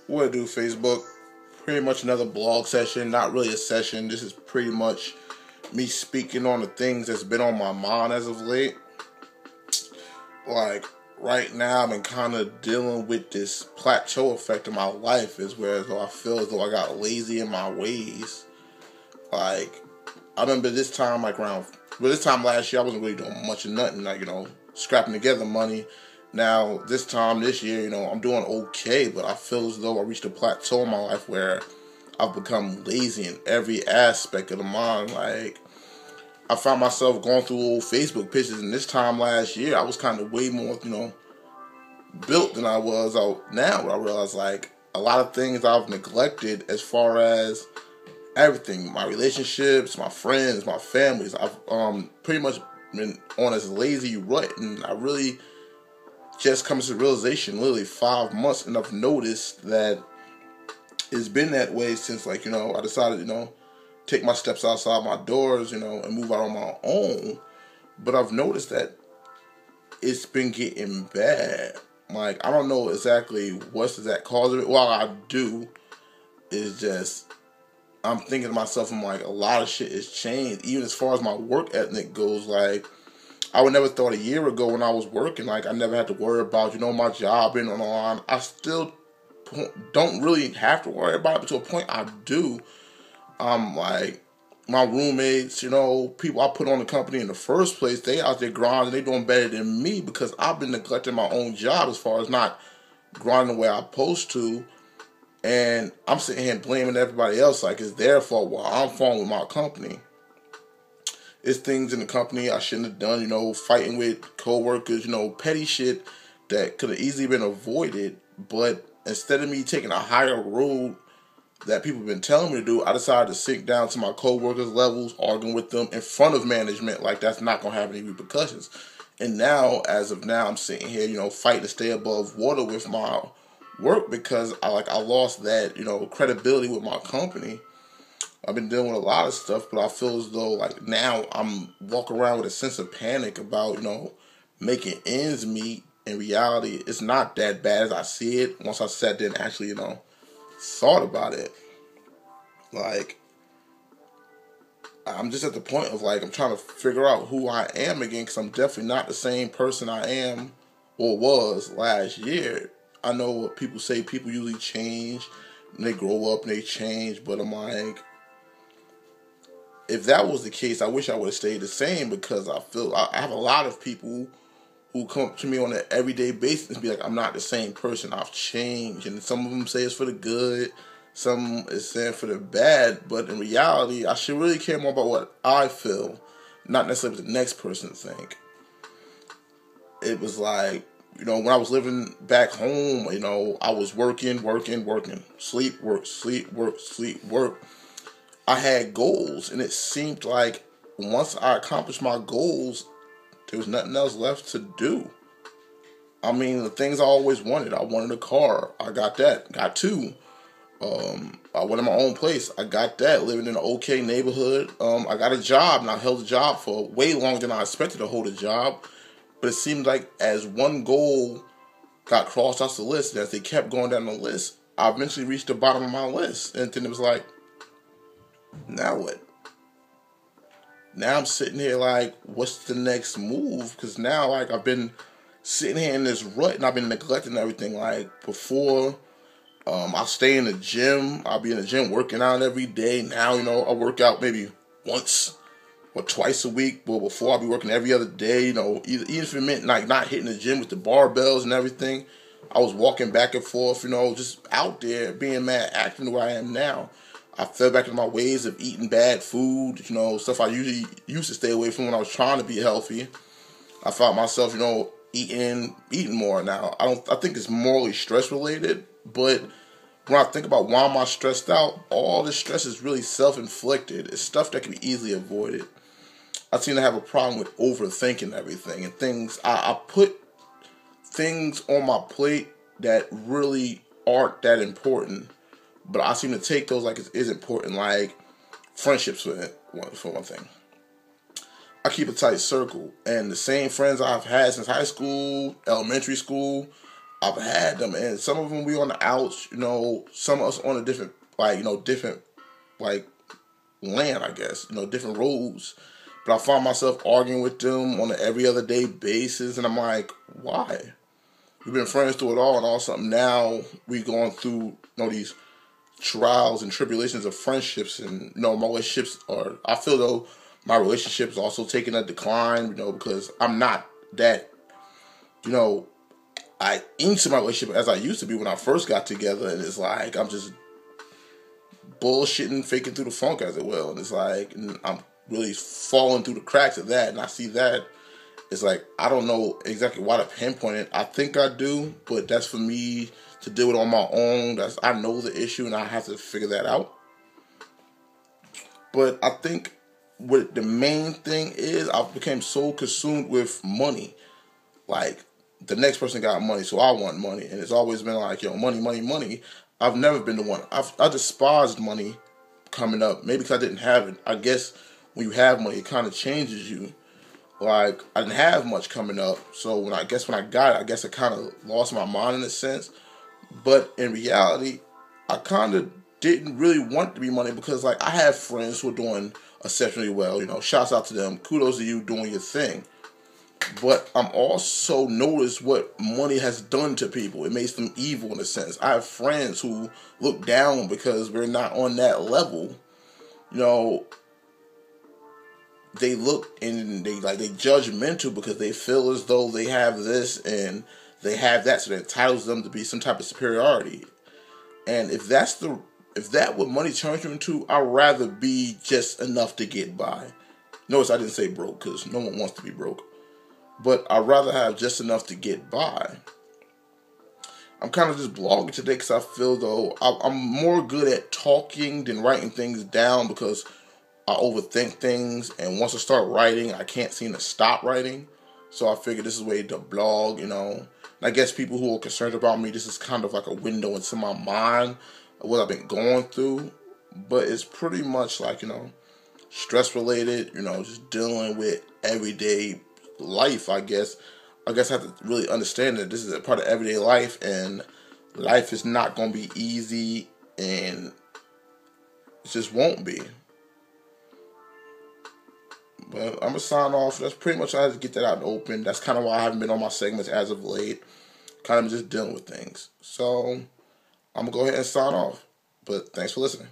What do Facebook? Pretty much another blog session. Not really a session. This is pretty much me speaking on the things that's been on my mind as of late. Like right now, I've been kind of dealing with this plateau effect in my life. Is where as though I feel as though I got lazy in my ways. Like I remember this time, this time last year, I wasn't really doing much of nothing. Like scrapping together money. Now, this time this year, I'm doing okay, but I feel as though I reached a plateau in my life where I've become lazy in every aspect of the mind. Like, I found myself going through old Facebook pictures, and this time last year, I was kind of way more, built than I was out now. I realized, like, a lot of things I've neglected as far as everything. My relationships, my friends, my families. I've pretty much been on this lazy rut, and I really just come to the realization literally 5 months, and I've noticed that it's been that way since I decided take my steps outside my doors and move out on my own. But I've noticed that it's been getting bad. Like, I don't know exactly what's the exact cause of it. Well, I do. It's just I'm thinking to myself, I'm like, a lot of shit has changed, even as far as my work ethic goes. Like, I would never thought a year ago when I was working, like, I never had to worry about, my job being on the line. I still don't really have to worry about it, but to a point I do. Like, my roommates, people I put on the company in the first place, they out there grinding, they doing better than me because I've been neglecting my own job as far as not grinding the way I'm supposed to. And I'm sitting here blaming everybody else like it's their fault while I'm falling with my company. It's things in the company I shouldn't have done, fighting with coworkers, petty shit that could have easily been avoided. But instead of me taking a higher road that people have been telling me to do, I decided to sink down to my coworkers' levels, arguing with them in front of management like that's not going to have any repercussions. And now, as of now, I'm sitting here, fighting to stay above water with my work because I lost that, credibility with my company. I've been dealing with a lot of stuff, but I feel as though now I'm walking around with a sense of panic about, making ends meet. In reality, it's not that bad as I see it once I sat there and actually, thought about it. Like, I'm just at the point of I'm trying to figure out who I am again because I'm definitely not the same person I am or was last year. I know what people say, people usually change and they grow up and they change, but I'm like, if that was the case, I wish I would have stayed the same because I feel I have a lot of people who come up to me on an everyday basis and be like, I'm not the same person, I've changed. And some of them say it's for the good, some is saying for the bad, but in reality, I should really care more about what I feel, not necessarily what the next person think. It was like, when I was living back home, I was working, sleep, work, sleep, work, sleep, work. I had goals, and it seemed like once I accomplished my goals, there was nothing else left to do. I mean, the things I always wanted. I wanted a car. I got that. Got two. I wanted my own place. I got that. Living in an okay neighborhood. I got a job, and I held a job for way longer than I expected to hold a job. But it seemed like as one goal got crossed off the list, and as they kept going down the list, I eventually reached the bottom of my list. And then it was like, now what? Now I'm sitting here like, what's the next move? Because now, I've been sitting here in this rut and I've been neglecting everything. Like, before, I'll stay in the gym. I'll be in the gym working out every day. Now, I work out maybe once or twice a week. But before, I'll be working every other day. Even if it meant not hitting the gym with the barbells and everything, I was walking back and forth, just out there being mad, acting the way I am now. I fell back into my ways of eating bad food, stuff I usually used to stay away from when I was trying to be healthy. I found myself, eating more now. I think it's morally stress related, but when I think about why am I stressed out, all this stress is really self-inflicted. It's stuff that can be easily avoided. I seem to have a problem with overthinking everything and things. I put things on my plate that really aren't that important. But I seem to take those like it is important, like friendships for one thing. I keep a tight circle, and the same friends I've had since high school, elementary school, I've had them, and some of them we on the outs, you know, some of us on a different, like, you know, different, like, land, I guess, you know, different roads. But I find myself arguing with them on an every other day basis, and I'm like, why? We've been friends through it all, and all of a sudden now we going through, you know, these trials and tribulations of friendships, and, you know, my relationships are, I feel though, my relationship is also taking a decline, you know, because I'm not that, you know, into my relationship as I used to be when I first got together, and it's like I'm just bullshitting, faking through the funk, as it will, and it's like I'm really falling through the cracks of that, and I see that. It's like, I don't know exactly why to pinpoint it. I think I do, but that's for me to deal with on my own. I know the issue, and I have to figure that out. But I think what the main thing is, I became so consumed with money. Like, the next person got money, so I want money. And it's always been like, yo, money, money, money. I've never been the one. I despised money coming up. Maybe because I didn't have it. I guess when you have money, it kind of changes you. Like, I didn't have much coming up. So when I got it, I guess I kind of lost my mind in a sense. But in reality, I kind of didn't really want to be money because, like, I have friends who are doing exceptionally well. You know, shouts out to them. Kudos to you doing your thing. But I'm also noticed what money has done to people. It makes them evil in a sense. I have friends who look down because we're not on that level. You know, they look and they judgmental because they feel as though they have this and they have that, so that entitles them to be some type of superiority. And if that what money turns you into, I'd rather be just enough to get by. Notice I didn't say broke because no one wants to be broke. But I'd rather have just enough to get by. I'm kind of just blogging today because I feel though I'm more good at talking than writing things down because I overthink things, and once I start writing, I can't seem to stop writing. So I figured this is a way to blog, you know. And I guess people who are concerned about me, this is kind of like a window into my mind of what I've been going through. But it's pretty much like, you know, stress related, you know, just dealing with everyday life, I guess. I have to really understand that this is a part of everyday life, and life is not going to be easy, and it just won't be. But I'm going to sign off. That's pretty much, I had to get that out in the open. That's kind of why I haven't been on my segments as of late. Kind of just dealing with things. So I'm going to go ahead and sign off. But thanks for listening.